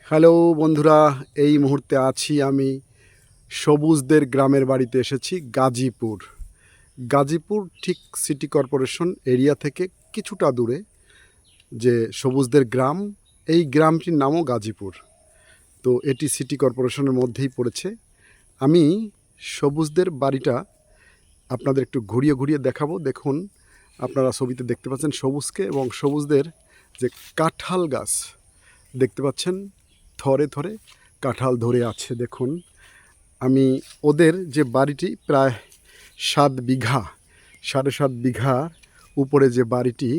Hello বন্ধুরা, এই মুহূর্তে আছি আমি সবুজদের গ্রামের বাড়িতে এসেছি গাজীপুর। গাজীপুর ঠিক সিটি কর্পোরেশন এরিয়া থেকে কিছুটা দূরে যে সবুজদের গ্রাম, এই গ্রামটির নামও গাজীপুর। তো এটি সিটি কর্পোরেশনের মধ্যেই পড়েছে। আমি সবুজদের বাড়িটা আপনাদের একটু ঘুরিয়ে ঘুরিয়ে দেখাবো। দেখুন, আপনারা ছবিতে দেখতে পাচ্ছেন সবুজকে, এবং সবুজদের যে কাঁঠাল গাছ দেখতে পাচ্ছেন, থরে থরে কাঁঠাল ধরে আছে। দেখুন, আমি ওদের যে বাড়িটি প্রায় 7 বিঘা, 7.5 বিঘার উপরে যে বাড়িটি,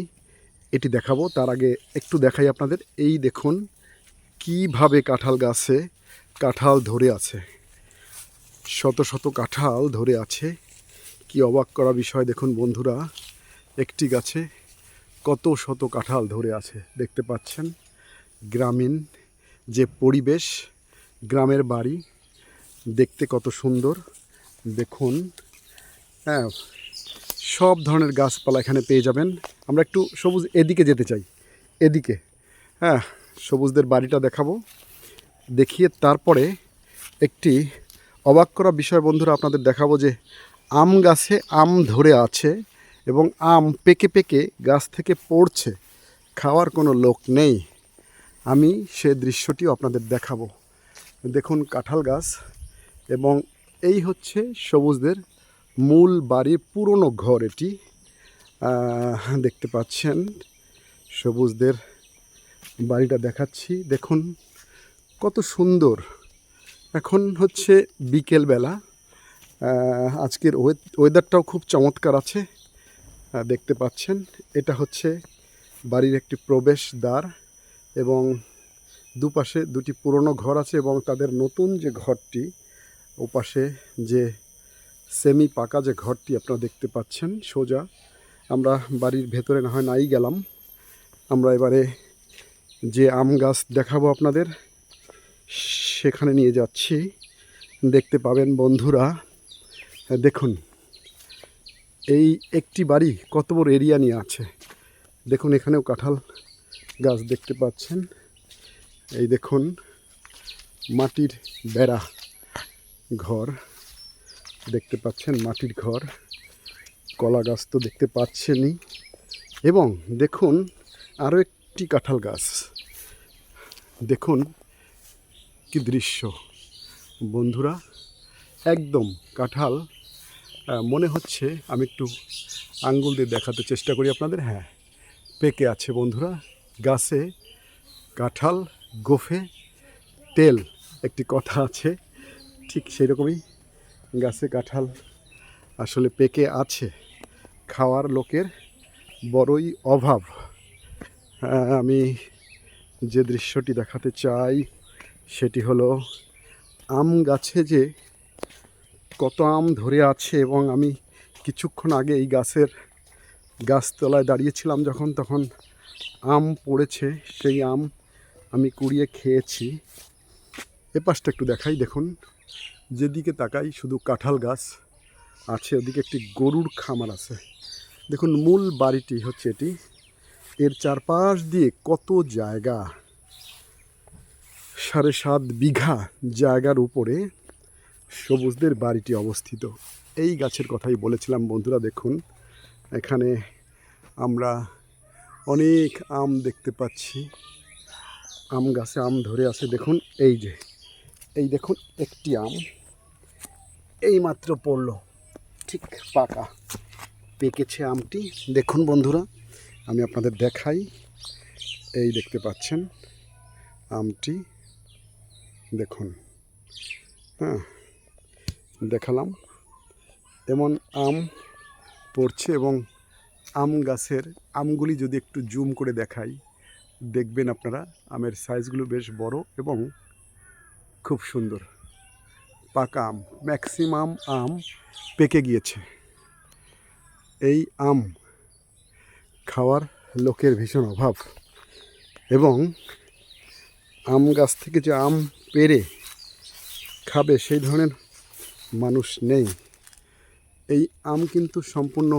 এটি দেখাবো। তার আগে একটু দেখাই আপনাদের। এই দেখুন কিভাবে কাঁঠাল গাছে কাঁঠাল ধরে আছে, শত শত কাঁঠাল ধরে আছে। কি অবাক করা বিষয়! দেখুন বন্ধুরা, একটি গাছে কত শত কাঁঠাল ধরে আছে দেখতে পাচ্ছেন। গ্রামীণ যে পরিবেশ, গ্রামের বাড়ি দেখতে কত সুন্দর দেখুন। হ্যাঁ, সব ধরনের গাছপালা এখানে পেয়ে যাবেন। আমরা একটু সবুজ এদিকে যেতে চাই, এদিকে। হ্যাঁ, সবুজদের বাড়িটা দেখাবো, দেখিয়ে তারপরে একটি অবাক করা বিষয় বন্ধুরা আপনাদের দেখাবো যে আম গাছে আম ধরে আছে এবং আম পেকে পেকে গাছ থেকে পড়ছে, খাওয়ার কোনো লোক নেই। আমি সে দৃশ্যটিও আপনাদের দেখাবো। দেখুন কাঁঠাল গাছ, এবং এই হচ্ছে সবুজদের মূল বাড়ির পুরনো ঘর। এটি দেখতে পাচ্ছেন সবুজদের বাড়িটা দেখাচ্ছি। দেখুন কত সুন্দর। এখন হচ্ছে বিকেলবেলা, আজকের ওয়েদারটাও খুব চমৎকার আছে। দেখতে পাচ্ছেন এটা হচ্ছে বাড়ির একটি প্রবেশ দ্বার, এবং দুপাশে দুটি পুরনো ঘর আছে, এবং তাদের নতুন যে ঘরটি, ওপাশে যে সেমি পাকা যে ঘরটি আপনারা দেখতে পাচ্ছেন সোজা। আমরা বাড়ির ভেতরে না হয় নাই গেলাম, আমরা এবারে যে আম গাছ দেখাবো আপনাদের সেখানে নিয়ে যাচ্ছি। দেখতে পাবেন বন্ধুরা, দেখুন এই একটি বাড়ি কত বড় এরিয়া নিয়ে আছে। দেখুন এখানেও কাঁঠাল গাছ দেখতে পাচ্ছেন। এই দেখুন মাটির বেড়া ঘর দেখতে পাচ্ছেন, মাটির ঘর। কলা গাছ তো দেখতে পাচ্ছেনই, এবং দেখুন আরও একটি কাঁঠাল গাছ। দেখুন কি দৃশ্য বন্ধুরা, একদম কাঁঠাল। মনে হচ্ছে, আমি একটু আঙ্গুল দিয়ে দেখাতে চেষ্টা করি আপনাদের। হ্যাঁ, পেকে আছে বন্ধুরা। গাছে কাঁঠাল, গোফে তেল, একটি কথা আছে, ঠিক সেই রকমই গাছে কাঁঠাল আসলে পেকে আছে। খাওয়ার লোকের বড়ই অভাব। আমি যে দৃশ্যটি দেখাতে চাই সেটি হলো আম গাছে যে কত আম ধরে আছে, এবং আমি কিছুক্ষণ আগে এই গাছতলায় দাঁড়িয়েছিলাম যখন, তখন আম পড়েছে। সেই আম আমি কুড়িয়ে খেয়েছি। এ পাশটা একটু দেখাই। দেখুন, যেদিকে তাকাই শুধু কাঁঠাল গাছ আছে, ওদিকে একটি গরুর খামার আছে। দেখুন মূল বাড়িটি হচ্ছে এটি, এর চারপাশ দিয়ে কত জায়গা, 7.5 বিঘা জায়গার উপরে সবুজদের বাড়িটি অবস্থিত। এই গাছের কথাই বলেছিলাম বন্ধুরা। দেখুন এখানে আমরা অনেক আম দেখতে পাচ্ছি, আম গাছে আম ধরে আছে। দেখুন এই দেখুন একটি আম এই মাত্র পড়লো, ঠিক পাকা পেকেছে আমটি। দেখুন বন্ধুরা, আমি আপনাদের দেখাই। এই দেখতে পাচ্ছেন আমটি, দেখুন। হ্যাঁ, দেখালাম। এমন আম পড়ছে, এবং আম গাছের আমগুলি যদি একটু জুম করে দেখাই, দেখবেন আপনারা আমের সাইজগুলো বেশ বড় এবং খুব সুন্দর। পাকা আম, ম্যাক্সিমাম আম পেকে গিয়েছে। এই আম খাওয়ার লোকের ভীষণ অভাব, এবং আম গাছ থেকে যে আম পেড়ে খাবে সেই ধরনের মানুষ নেই। এই আম কিন্তু সম্পূর্ণ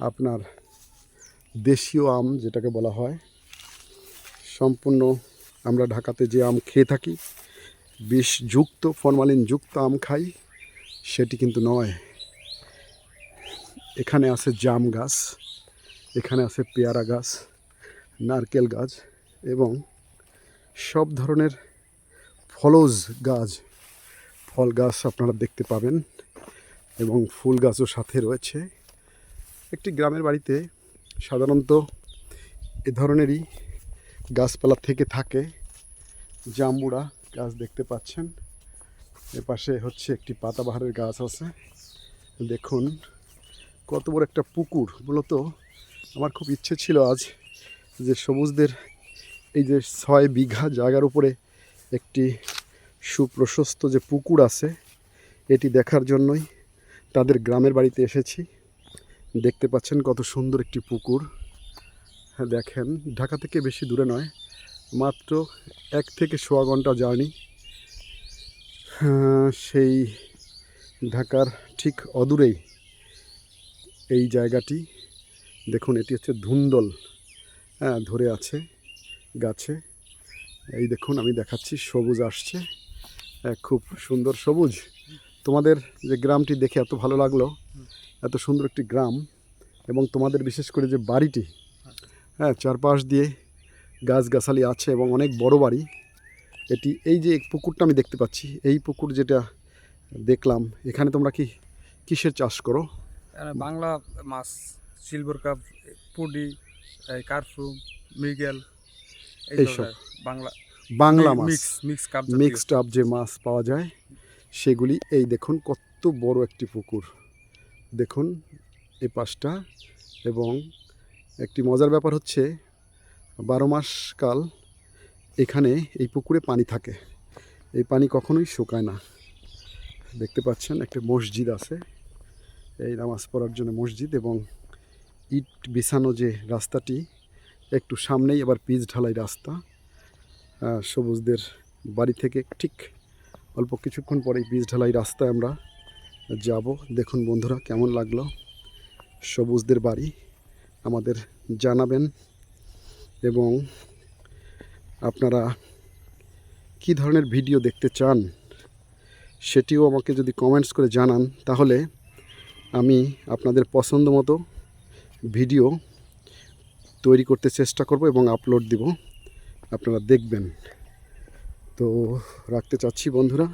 আপনার দেশীয় আম যেটাকে বলা হয়, সম্পূর্ণ আমরা ঢাকাতে যে আম খেয়ে থাকি বিষযুক্ত ফরমালিনযুক্ত আম খাই সেটি কিন্তু নয়। এখানে আছে জাম গাছ, এখানে আছে পেয়ারা গাছ, নারকেল গাছ এবং সব ধরনের ফলজ গাছ, ফল গাছ আপনারা দেখতে পাবেন এবং ফুল গাছও সাথে রয়েছে। একটি গ্রামের বাড়িতে সাধারণত এ ধরনেরই গাছপালা থেকে থাকে। জাম্বুরা গাছ দেখতে পাচ্ছেন, এর পাশে হচ্ছে একটি পাতাবাহারের গাছ আছে। দেখুন কত বড় একটা পুকুর। মূলত আমার খুব ইচ্ছে ছিল আজ যে সবুজদের এই যে 6 বিঘা জায়গার উপরে একটি সুপ্রশস্ত যে পুকুর আছে এটি দেখার জন্যই তাদের গ্রামের বাড়িতে এসেছি। দেখতে পাচ্ছেন কত সুন্দর একটি পুকুর। হ্যাঁ দেখেন, ঢাকা থেকে বেশি দূরে নয়, মাত্র 1 থেকে সোয়া ঘন্টা জার্নি। সেই ঢাকার ঠিক অদূরেই এই জায়গাটি। দেখুন এটি হচ্ছে ধুন্দল, হ্যাঁ ধরে আছে গাছে। এই দেখুন আমি দেখাচ্ছি, সবুজ আসছে, খুব সুন্দর সবুজ। তোমাদের যে গ্রামটি দেখে এত ভালো লাগলো, এত সুন্দর একটি গ্রাম, এবং তোমাদের বিশেষ করে যে বাড়িটি, হ্যাঁ চারপাশ দিয়ে গাছগাছালি আছে এবং অনেক বড় বাড়ি এটি। এই যে পুকুরটা আমি দেখতে পাচ্ছি, এই পুকুর যেটা দেখলাম, এখানে তোমরা কিসের চাষ করো? বাংলা মাছ, সিলভার কাপ, পুডি, কার্ফু, মৃগেল, এইসব বাংলা বাংলা মাছ, মিক্স মিক্সড আপ যে মাছ পাওয়া যায় সেগুলি। এই দেখুন কত বড় একটি পুকুর, দেখুন এই পাশটা। এবং একটি মজার ব্যাপার হচ্ছে 12 মাস কাল এখানে এই পুকুরে পানি থাকে, এই পানি কখনোই শুকায় না। দেখতে পাচ্ছেন একটা মসজিদ আছে, এই নামাজ পড়ার জন্য মসজিদ, এবং ইট বিছানো যে রাস্তাটি একটু সামনেই আবার পিচ ঢালাই রাস্তা। সবুজদের বাড়ি থেকে ঠিক অল্প কিছুক্ষণ পরেই পিচ ঢালাই রাস্তায় আমরা যাব। দেখুন বন্ধুরা কেমন লাগলো সবুজদের বাড়ি, আমাদের জানাবেন। এবং আপনারা কি ধরনের ভিডিও দেখতে চান সেটিও আমাকে যদি কমেন্টস করে জানান, তাহলে আমি আপনাদের পছন্দ মতো ভিডিও তৈরি করতে চেষ্টা করব এবং আপলোড দিব, আপনারা দেখবেন। তো রাখতে চাচ্ছি বন্ধুরা,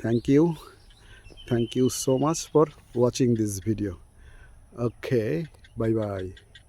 thank you so much for watching this video. Okay, bye by.